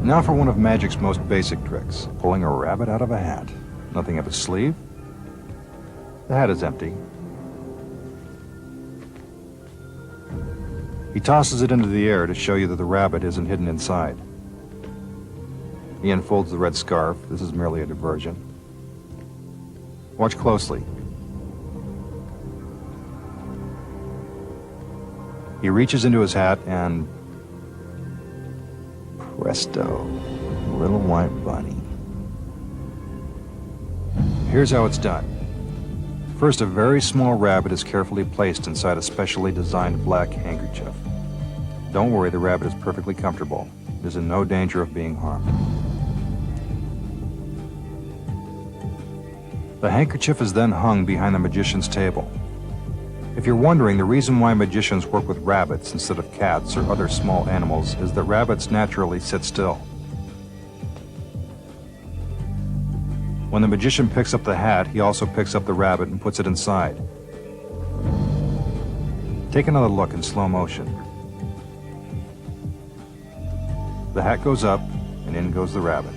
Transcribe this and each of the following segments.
Now for one of magic's most basic tricks, pulling a rabbit out of a hat. Nothing up his sleeve. The hat is empty. He tosses it into the air to show you that the rabbit isn't hidden inside. He unfolds the red scarf. This is merely a diversion. Watch closely. He reaches into his hat and presto, little white bunny. Here's how it's done. First, a very small rabbit is carefully placed inside a specially designed black handkerchief. Don't worry, the rabbit is perfectly comfortable. It is in no danger of being harmed. The handkerchief is then hung behind the magician's table. If you're wondering, the reason why magicians work with rabbits instead of cats or other small animals is that rabbits naturally sit still. When the magician picks up the hat, he also picks up the rabbit and puts it inside. Take another look in slow motion. The hat goes up, and in goes the rabbit.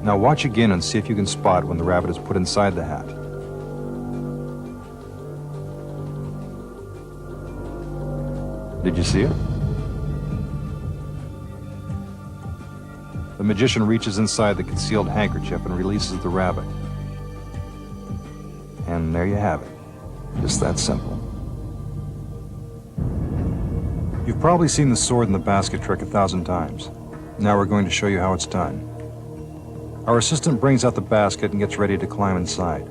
Now watch again and see if you can spot when the rabbit is put inside the hat. Did you see it? The magician reaches inside the concealed handkerchief and releases the rabbit. And there you have it. Just that simple. You've probably seen the sword in the basket trick 1,000 times. Now we're going to show you how it's done. Our assistant brings out the basket and gets ready to climb inside.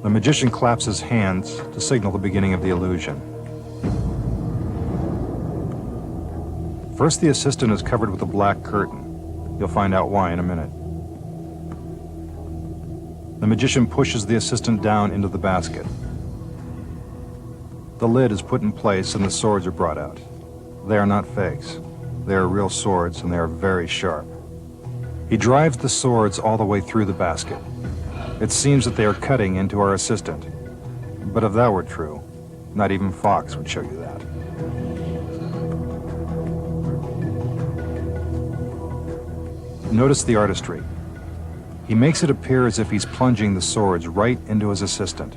The magician claps his hands to signal the beginning of the illusion. First, the assistant is covered with a black curtain. You'll find out why in a minute. The magician pushes the assistant down into the basket. The lid is put in place and the swords are brought out. They are not fakes. They are real swords and they are very sharp. He drives the swords all the way through the basket. It seems that they are cutting into our assistant. But if that were true, not even Fox would show you that. Notice the artistry. He makes it appear as if he's plunging the swords right into his assistant.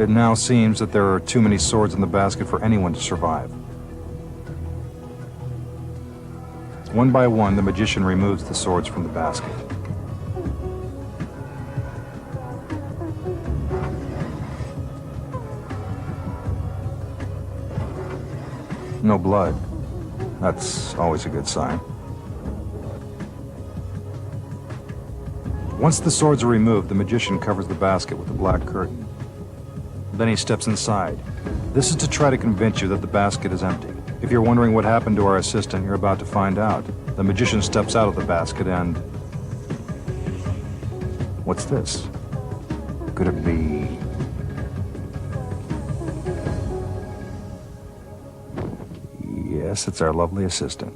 It now seems that there are too many swords in the basket for anyone to survive. One by one, the magician removes the swords from the basket. No blood. That's always a good sign. Once the swords are removed, the magician covers the basket with a black curtain. Then he steps inside. This is to try to convince you that the basket is empty. If you're wondering what happened to our assistant, you're about to find out. The magician steps out of the basket and... What's this? Could it be... Yes, it's our lovely assistant,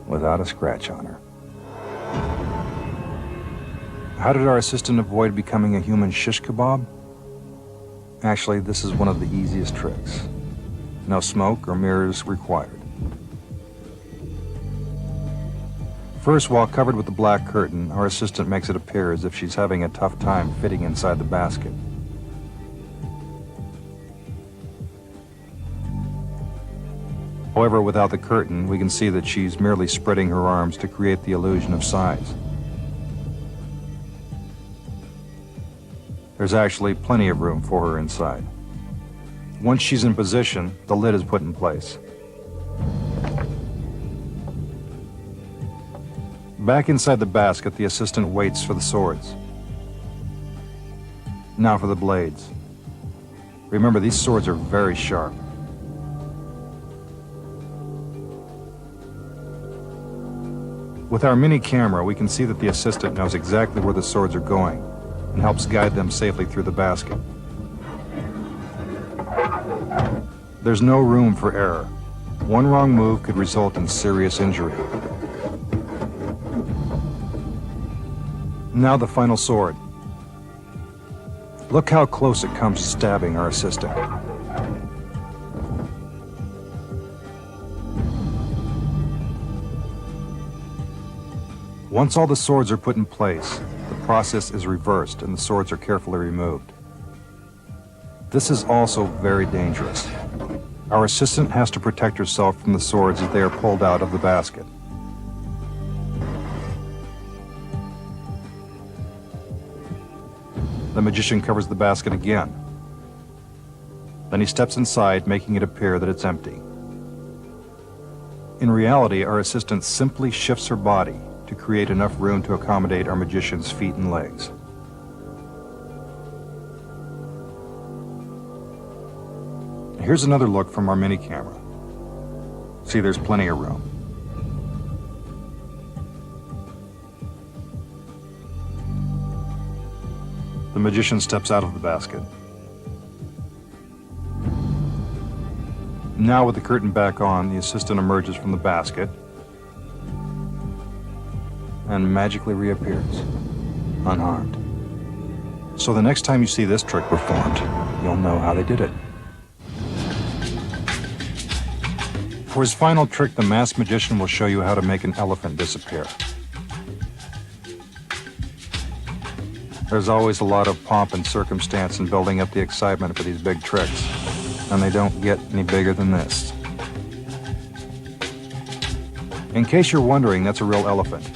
without a scratch on her. How did our assistant avoid becoming a human shish kebab? Actually, this is one of the easiest tricks. No smoke or mirrors required. First, while covered with the black curtain, our assistant makes it appear as if she's having a tough time fitting inside the basket. However, without the curtain, we can see that she's merely spreading her arms to create the illusion of size. There's actually plenty of room for her inside. Once she's in position, the lid is put in place. Back inside the basket, the assistant waits for the swords. Now for the blades. Remember, these swords are very sharp. With our mini camera, we can see that the assistant knows exactly where the swords are going. and helps guide them safely through the basket. There's no room for error. One wrong move could result in serious injury. Now the final sword. Look how close it comes to stabbing our assistant. Once all the swords are put in place, the process is reversed and the swords are carefully removed. This is also very dangerous. Our assistant has to protect herself from the swords as they are pulled out of the basket. The magician covers the basket again. Then he steps inside, making it appear that it's empty. In reality, our assistant simply shifts her body to create enough room to accommodate our magician's feet and legs. Here's another look from our mini camera. See, there's plenty of room. The magician steps out of the basket. Now with the curtain back on, the assistant emerges from the basket and magically reappears, unharmed. So the next time you see this trick performed, you'll know how they did it. For his final trick, the masked magician will show you how to make an elephant disappear. There's always a lot of pomp and circumstance in building up the excitement for these big tricks, and they don't get any bigger than this. In case you're wondering, that's a real elephant.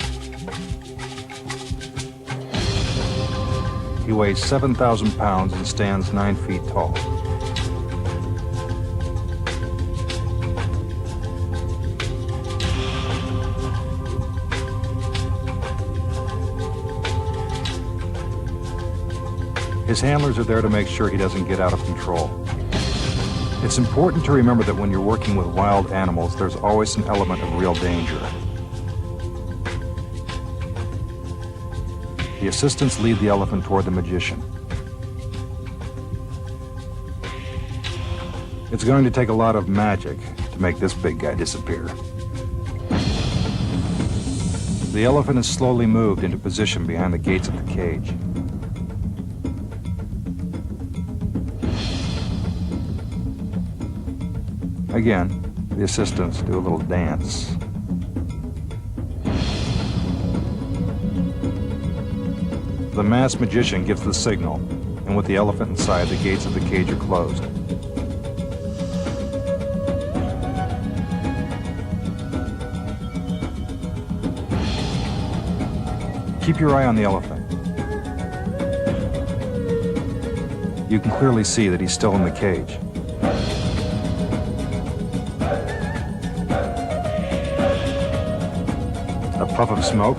He weighs 7,000 pounds and stands 9 feet tall. His handlers are there to make sure he doesn't get out of control. It's important to remember that when you're working with wild animals, there's always an element of real danger. The assistants lead the elephant toward the magician. It's going to take a lot of magic to make this big guy disappear. The elephant is slowly moved into position behind the gates of the cage. Again, the assistants do a little dance. The masked magician gives the signal, and with the elephant inside, the gates of the cage are closed. Keep your eye on the elephant. You can clearly see that he's still in the cage. A puff of smoke,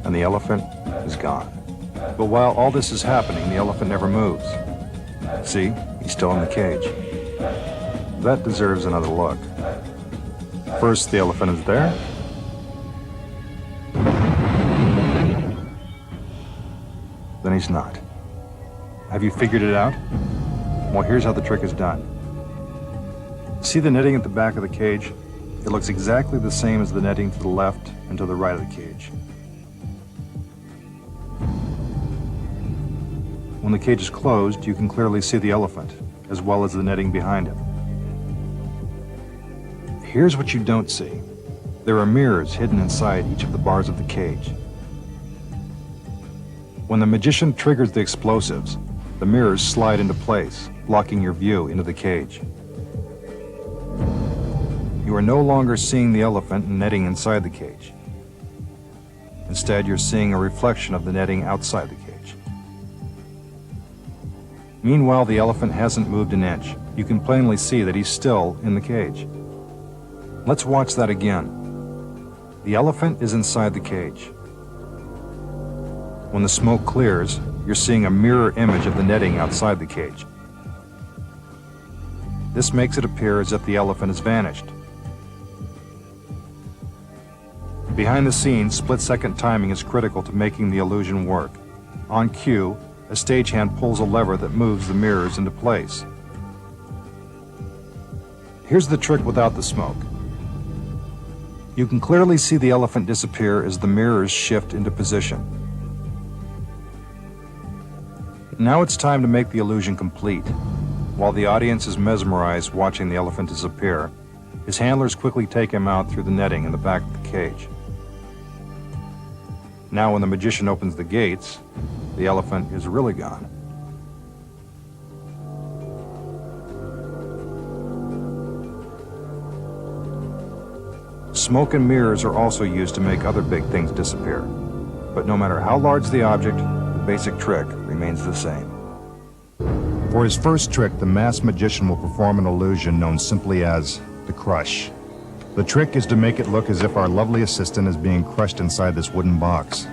and the elephant is gone. But while all this is happening, the elephant never moves. See, he's still in the cage. That deserves another look. First, the elephant is there. Then he's not. Have you figured it out? Well, here's how the trick is done. See the netting at the back of the cage? It looks exactly the same as the netting to the left and to the right of the cage. When the cage is closed, you can clearly see the elephant, as well as the netting behind him. Here's what you don't see. There are mirrors hidden inside each of the bars of the cage. When the magician triggers the explosives, the mirrors slide into place, blocking your view into the cage. You are no longer seeing the elephant and netting inside the cage. Instead, you're seeing a reflection of the netting outside the cage. Meanwhile, the elephant hasn't moved an inch. You can plainly see that he's still in the cage. Let's watch that again. The elephant is inside the cage. When the smoke clears, you're seeing a mirror image of the netting outside the cage. This makes it appear as if the elephant has vanished. Behind the scenes, split-second timing is critical to making the illusion work. On cue, a stagehand pulls a lever that moves the mirrors into place. Here's the trick without the smoke. You can clearly see the elephant disappear as the mirrors shift into position. Now it's time to make the illusion complete. While the audience is mesmerized watching the elephant disappear, his handlers quickly take him out through the netting in the back of the cage. Now when the magician opens the gates, the elephant is really gone. Smoke and mirrors are also used to make other big things disappear. But no matter how large the object, the basic trick remains the same. For his first trick, the masked magician will perform an illusion known simply as the crush. The trick is to make it look as if our lovely assistant is being crushed inside this wooden box.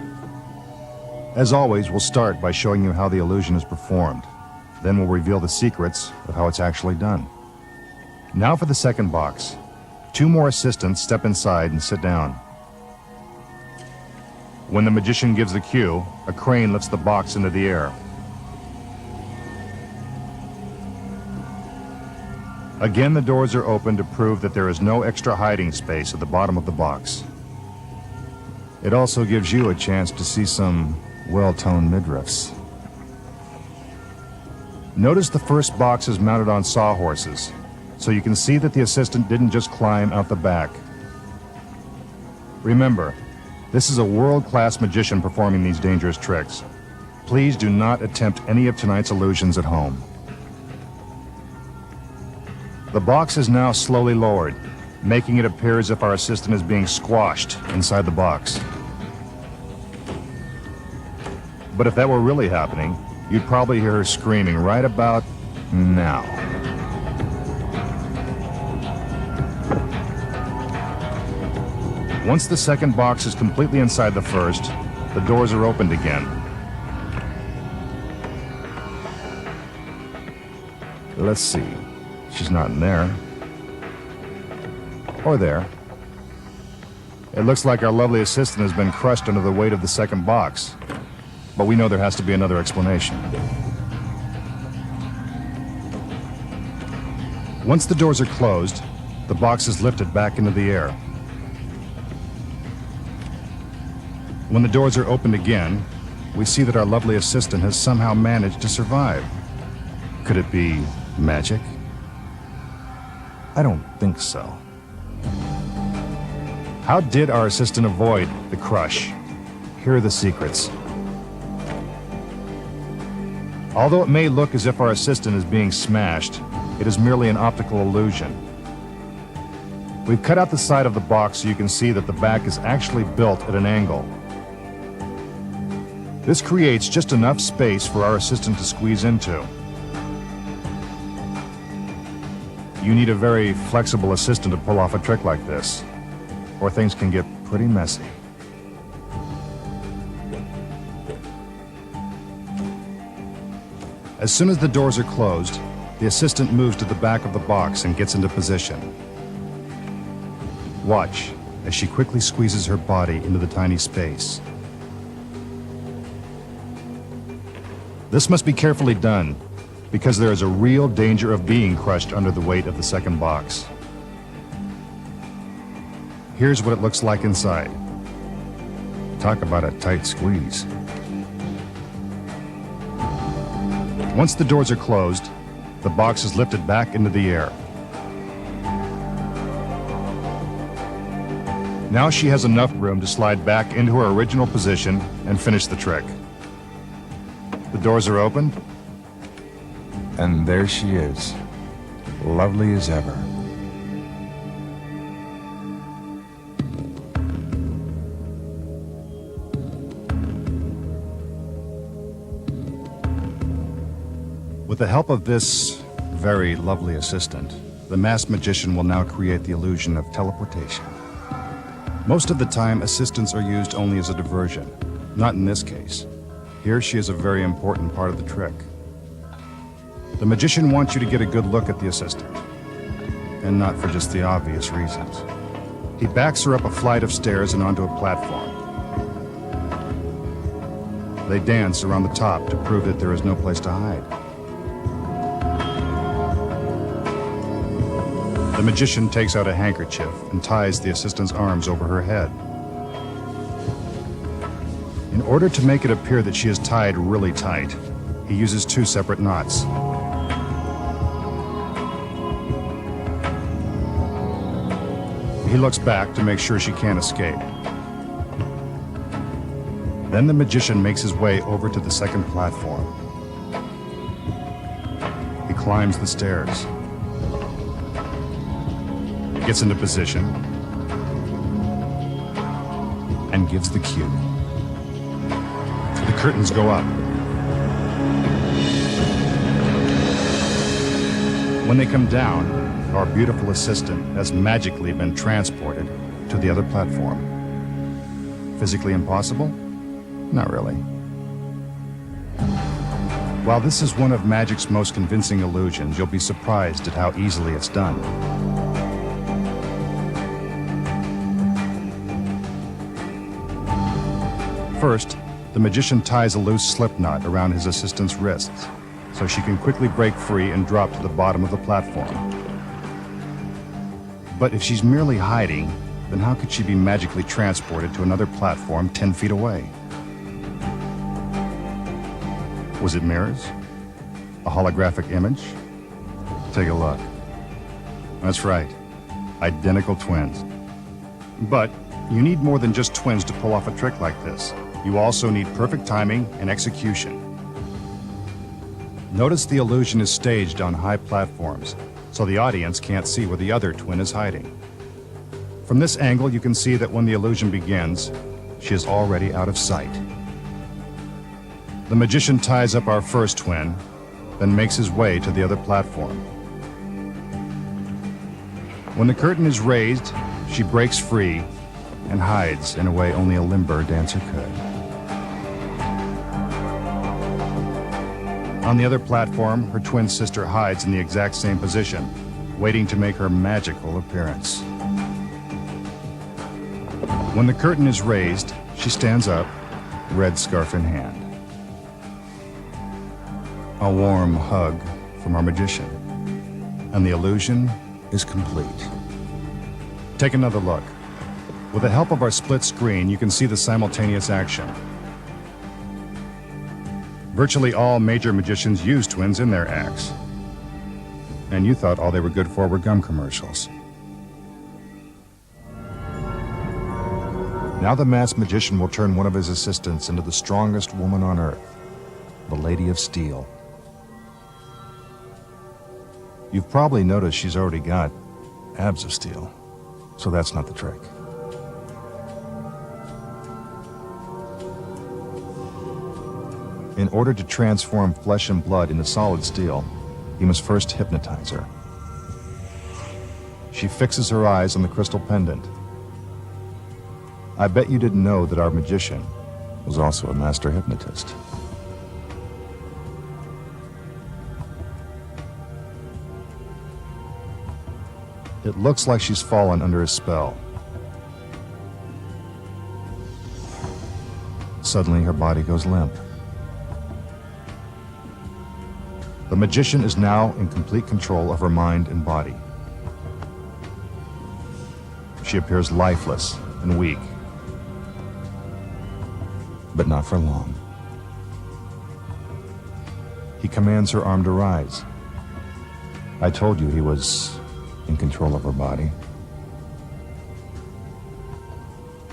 As always, we'll start by showing you how the illusion is performed. Then we'll reveal the secrets of how it's actually done. Now for the second box. 2 more assistants step inside and sit down. When the magician gives the cue, a crane lifts the box into the air. Again, the doors are open to prove that there is no extra hiding space at the bottom of the box. It also gives you a chance to see some well-toned midriffs. Notice the first box is mounted on sawhorses, so you can see that the assistant didn't just climb out the back. Remember, this is a world-class magician performing these dangerous tricks. Please do not attempt any of tonight's illusions at home. The box is now slowly lowered, making it appear as if our assistant is being squashed inside the box. But if that were really happening, you'd probably hear her screaming right about now. Once the second box is completely inside the first, the doors are opened again. Let's see. She's not in there. Or there. It looks like our lovely assistant has been crushed under the weight of the second box. But we know there has to be another explanation. Once the doors are closed, the box is lifted back into the air. When the doors are opened again, we see that our lovely assistant has somehow managed to survive. Could it be magic? I don't think so. How did our assistant avoid the crush? Here are the secrets. Although it may look as if our assistant is being smashed, it is merely an optical illusion. We've cut out the side of the box so you can see that the back is actually built at an angle. This creates just enough space for our assistant to squeeze into. You need a very flexible assistant to pull off a trick like this, or things can get pretty messy. As soon as the doors are closed, the assistant moves to the back of the box and gets into position. Watch as she quickly squeezes her body into the tiny space. This must be carefully done, because there is a real danger of being crushed under the weight of the second box. Here's what it looks like inside. Talk about a tight squeeze. Once the doors are closed, the box is lifted back into the air. Now she has enough room to slide back into her original position and finish the trick. The doors are opened, and there she is, lovely as ever. With the help of this very lovely assistant, the masked magician will now create the illusion of teleportation. Most of the time, assistants are used only as a diversion. Not in this case. Here she is a very important part of the trick. The magician wants you to get a good look at the assistant, and not for just the obvious reasons. He backs her up a flight of stairs and onto a platform. They dance around the top to prove that there is no place to hide. The magician takes out a handkerchief and ties the assistant's arms over her head. In order to make it appear that she is tied really tight, he uses two separate knots. He looks back to make sure she can't escape. Then the magician makes his way over to the second platform. He climbs the stairs, gets into position, and gives the cue. The curtains go up. When they come down, our beautiful assistant has magically been transported to the other platform. Physically impossible? Not really. While this is one of magic's most convincing illusions, you'll be surprised at how easily it's done. First, the magician ties a loose slip knot around his assistant's wrists so she can quickly break free and drop to the bottom of the platform. But if she's merely hiding, then how could she be magically transported to another platform 10 feet away? Was it mirrors? A holographic image? Take a look. That's right, identical twins. But you need more than just twins to pull off a trick like this. You also need perfect timing and execution. Notice the illusion is staged on high platforms, so the audience can't see where the other twin is hiding. From this angle, you can see that when the illusion begins, she is already out of sight. The magician ties up our first twin, then makes his way to the other platform. When the curtain is raised, she breaks free and hides in a way only a limber dancer could. On the other platform, her twin sister hides in the exact same position, waiting to make her magical appearance. When the curtain is raised, she stands up, red scarf in hand. A warm hug from our magician, and the illusion is complete. Take another look. With the help of our split screen, you can see the simultaneous action. Virtually all major magicians use twins in their acts. And you thought all they were good for were gum commercials. Now the masked magician will turn one of his assistants into the strongest woman on earth, the Lady of Steel. You've probably noticed she's already got abs of steel, so that's not the trick. In order to transform flesh and blood into solid steel, you must first hypnotize her. She fixes her eyes on the crystal pendant. I bet you didn't know that our magician was also a master hypnotist. It looks like she's fallen under a spell. Suddenly, her body goes limp. The magician is now in complete control of her mind and body. She appears lifeless and weak, but not for long. He commands her arm to rise. I told you he was in control of her body.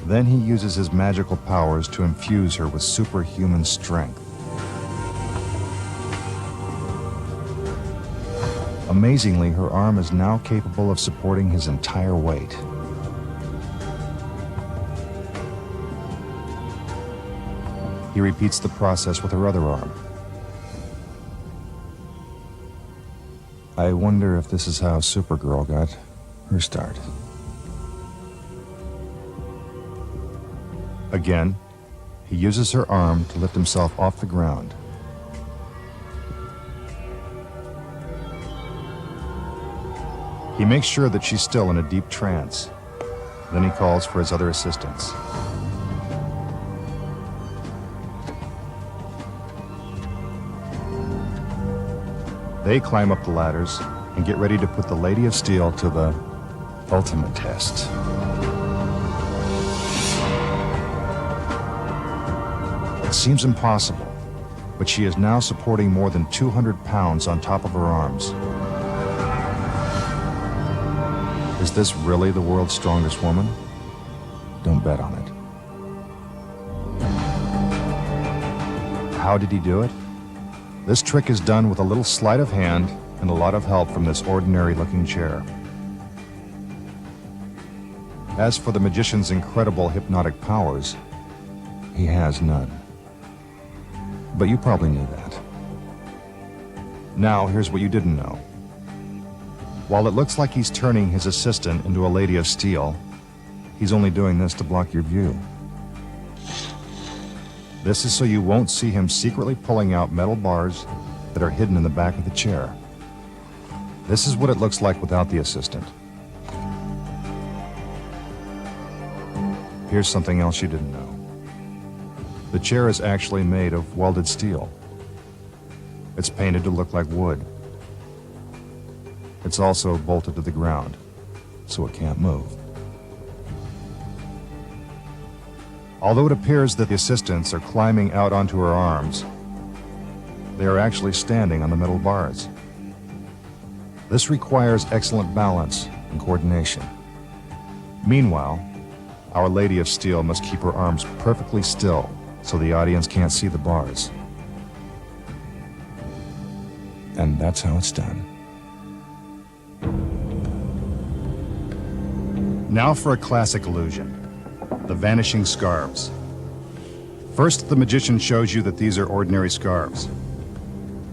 Then he uses his magical powers to infuse her with superhuman strength. Amazingly, her arm is now capable of supporting his entire weight. He repeats the process with her other arm. I wonder if this is how Supergirl got her start. Again, he uses her arm to lift himself off the ground. He makes sure that she's still in a deep trance. Then he calls for his other assistants. They climb up the ladders and get ready to put the Lady of Steel to the ultimate test. It seems impossible, but she is now supporting more than 200 pounds on top of her arms. Is this really the world's strongest woman? Don't bet on it. How did he do it? This trick is done with a little sleight of hand and a lot of help from this ordinary-looking chair. As for the magician's incredible hypnotic powers, he has none. But you probably knew that. Now, here's what you didn't know. While it looks like he's turning his assistant into a Lady of Steel, he's only doing this to block your view. This is so you won't see him secretly pulling out metal bars that are hidden in the back of the chair. This is what it looks like without the assistant. Here's something else you didn't know. The chair is actually made of welded steel. It's painted to look like wood. It's also bolted to the ground, so it can't move. Although it appears that the assistants are climbing out onto her arms, they are actually standing on the metal bars. This requires excellent balance and coordination. Meanwhile, our Lady of Steel must keep her arms perfectly still so the audience can't see the bars. And that's how it's done. Now for a classic illusion. The vanishing scarves. First, the magician shows you that these are ordinary scarves.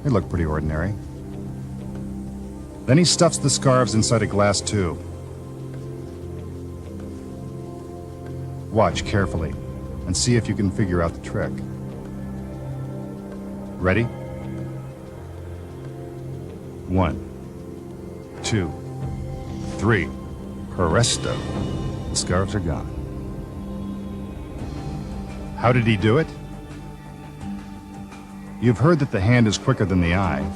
They look pretty ordinary. Then he stuffs the scarves inside a glass tube. Watch carefully and see if you can figure out the trick. Ready? 1, 2, 3. Presto. The scarves are gone. How did he do it? You've heard that the hand is quicker than the eye.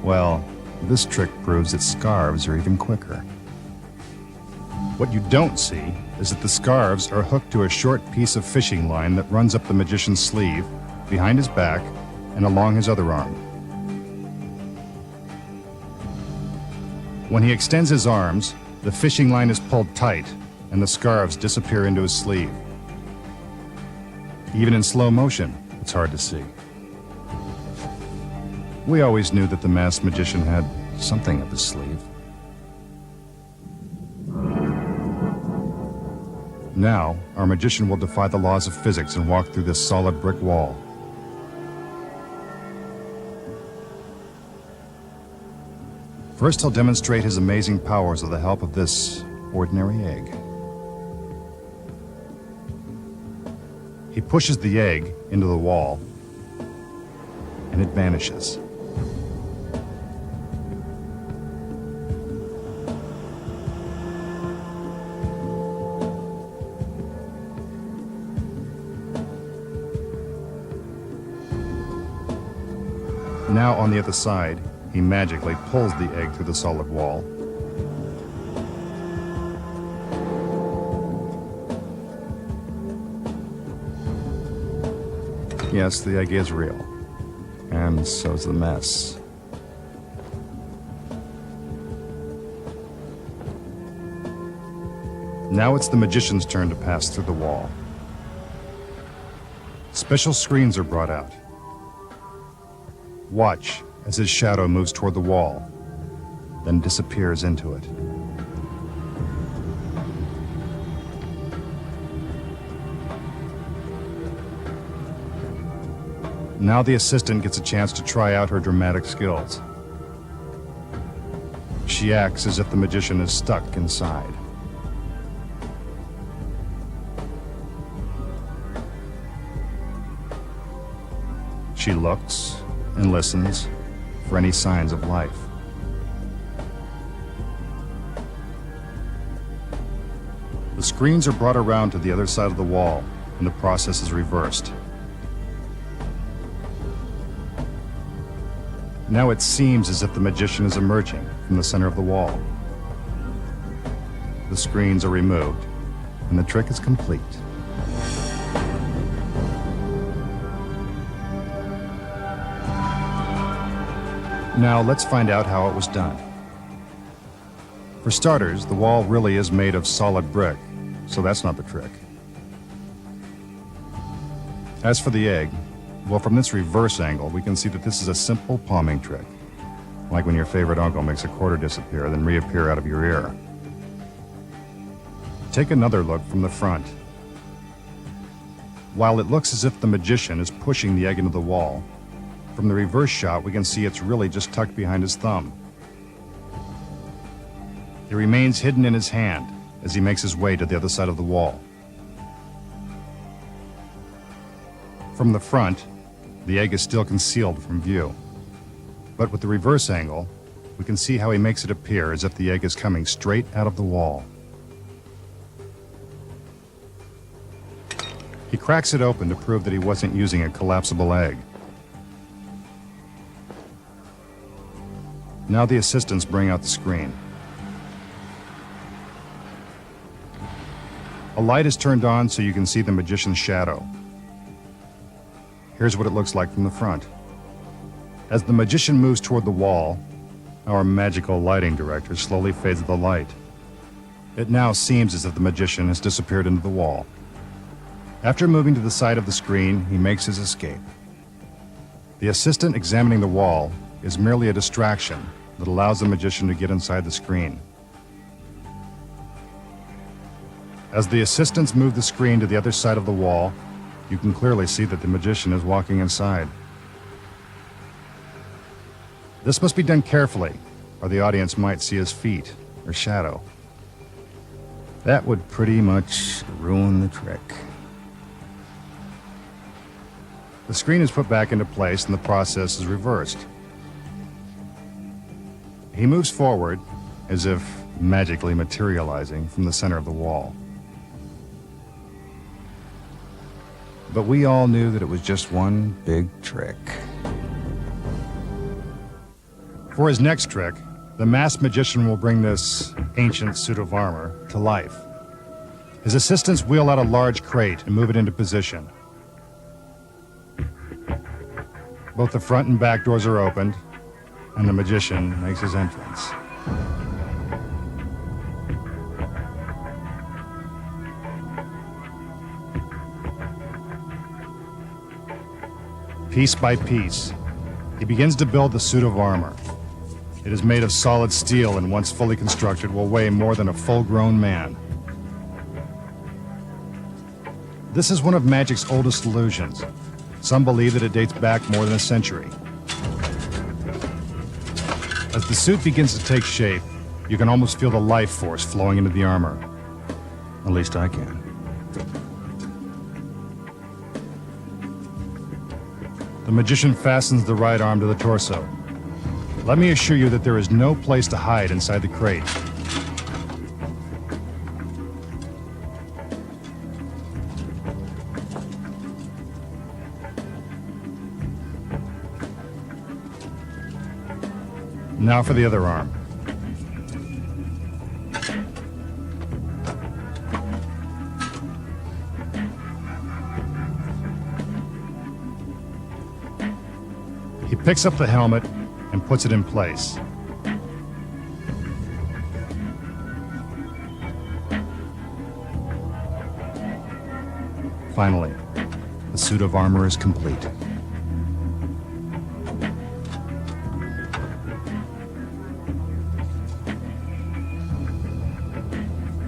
Well, this trick proves that scarves are even quicker. What you don't see is that the scarves are hooked to a short piece of fishing line that runs up the magician's sleeve, behind his back, and along his other arm. When he extends his arms, the fishing line is pulled tight, and the scarves disappear into his sleeve. Even in slow motion, it's hard to see. We always knew that the masked magician had something up his sleeve. Now, our magician will defy the laws of physics and walk through this solid brick wall. First, he'll demonstrate his amazing powers with the help of this ordinary egg. He pushes the egg into the wall, and it vanishes. Now, on the other side, he magically pulls the egg through the solid wall. Yes, the egg is real. And so's the mess. Now it's the magician's turn to pass through the wall. Special screens are brought out. Watch as his shadow moves toward the wall, then disappears into it. Now the assistant gets a chance to try out her dramatic skills. She acts as if the magician is stuck inside. She looks and listens for any signs of life. The screens are brought around to the other side of the wall, and the process is reversed. Now it seems as if the magician is emerging from the center of the wall. The screens are removed, and the trick is complete. Now let's find out how it was done. For starters, the wall really is made of solid brick, so that's not the trick. As for the egg, well, from this reverse angle, we can see that this is a simple palming trick, like when your favorite uncle makes a quarter disappear, then reappear out of your ear. Take another look from the front. While it looks as if the magician is pushing the egg into the wall, from the reverse shot, we can see it's really just tucked behind his thumb. It remains hidden in his hand as he makes his way to the other side of the wall. From the front, the egg is still concealed from view. But with the reverse angle, we can see how he makes it appear as if the egg is coming straight out of the wall. He cracks it open to prove that he wasn't using a collapsible egg. Now the assistants bring out the screen. A light is turned on so you can see the magician's shadow. Here's what it looks like from the front. As the magician moves toward the wall, our magical lighting director slowly fades the light. It now seems as if the magician has disappeared into the wall. After moving to the side of the screen, he makes his escape. The assistant examining the wall is merely a distraction that allows the magician to get inside the screen. As the assistants move the screen to the other side of the wall, you can clearly see that the magician is walking inside. This must be done carefully, or the audience might see his feet or shadow. That would pretty much ruin the trick. The screen is put back into place and the process is reversed. He moves forward as if magically materializing from the center of the wall. But we all knew that it was just one big trick. For his next trick, the masked magician will bring this ancient suit of armor to life. His assistants wheel out a large crate and move it into position. Both the front and back doors are opened, and the magician makes his entrance. Piece by piece, he begins to build the suit of armor. It is made of solid steel and once fully constructed will weigh more than a full-grown man. This is one of magic's oldest illusions. Some believe that it dates back more than a century. As the suit begins to take shape, you can almost feel the life force flowing into the armor. At least I can. The magician fastens the right arm to the torso. Let me assure you that there is no place to hide inside the crate. Now for the other arm. He picks up the helmet and puts it in place. Finally, the suit of armor is complete.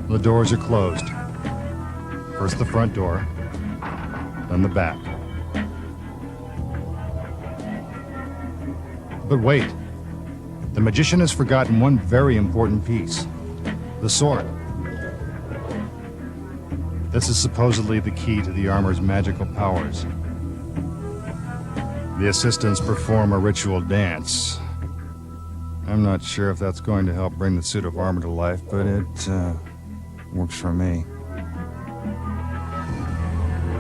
The doors are closed. First the front door, then the back. But wait, the magician has forgotten one very important piece, the sword. This is supposedly the key to the armor's magical powers. The assistants perform a ritual dance. I'm not sure if that's going to help bring the suit of armor to life, but it works for me.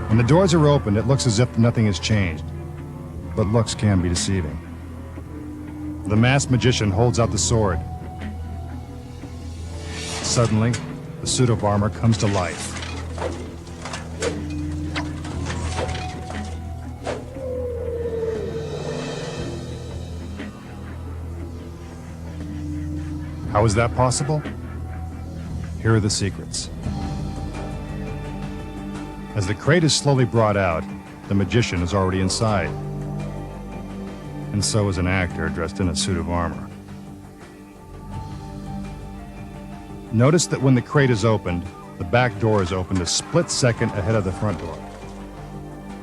When the doors are opened, it looks as if nothing has changed, but looks can be deceiving. The masked magician holds out the sword. Suddenly, the suit of armor comes to life. How is that possible? Here are the secrets. As the crate is slowly brought out, the magician is already inside. And so is an actor dressed in a suit of armor. Notice that when the crate is opened, the back door is opened a split second ahead of the front door.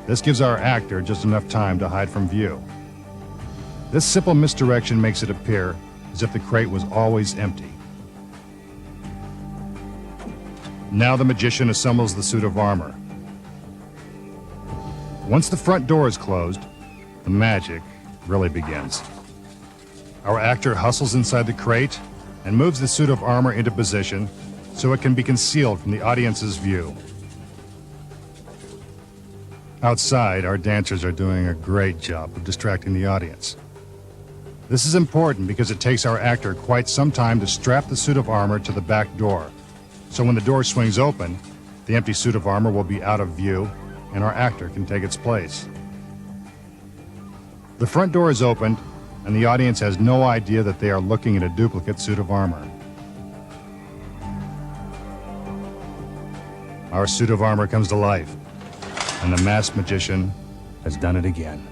This gives our actor just enough time to hide from view. This simple misdirection makes it appear as if the crate was always empty. Now the magician assembles the suit of armor. Once the front door is closed, the magic really begins. Our actor hustles inside the crate and moves the suit of armor into position so it can be concealed from the audience's view. Outside, our dancers are doing a great job of distracting the audience. This is important because it takes our actor quite some time to strap the suit of armor to the back door. So when the door swings open, the empty suit of armor will be out of view and our actor can take its place. The front door is opened and the audience has no idea that they are looking at a duplicate suit of armor. Our suit of armor comes to life, and the masked magician has done it again.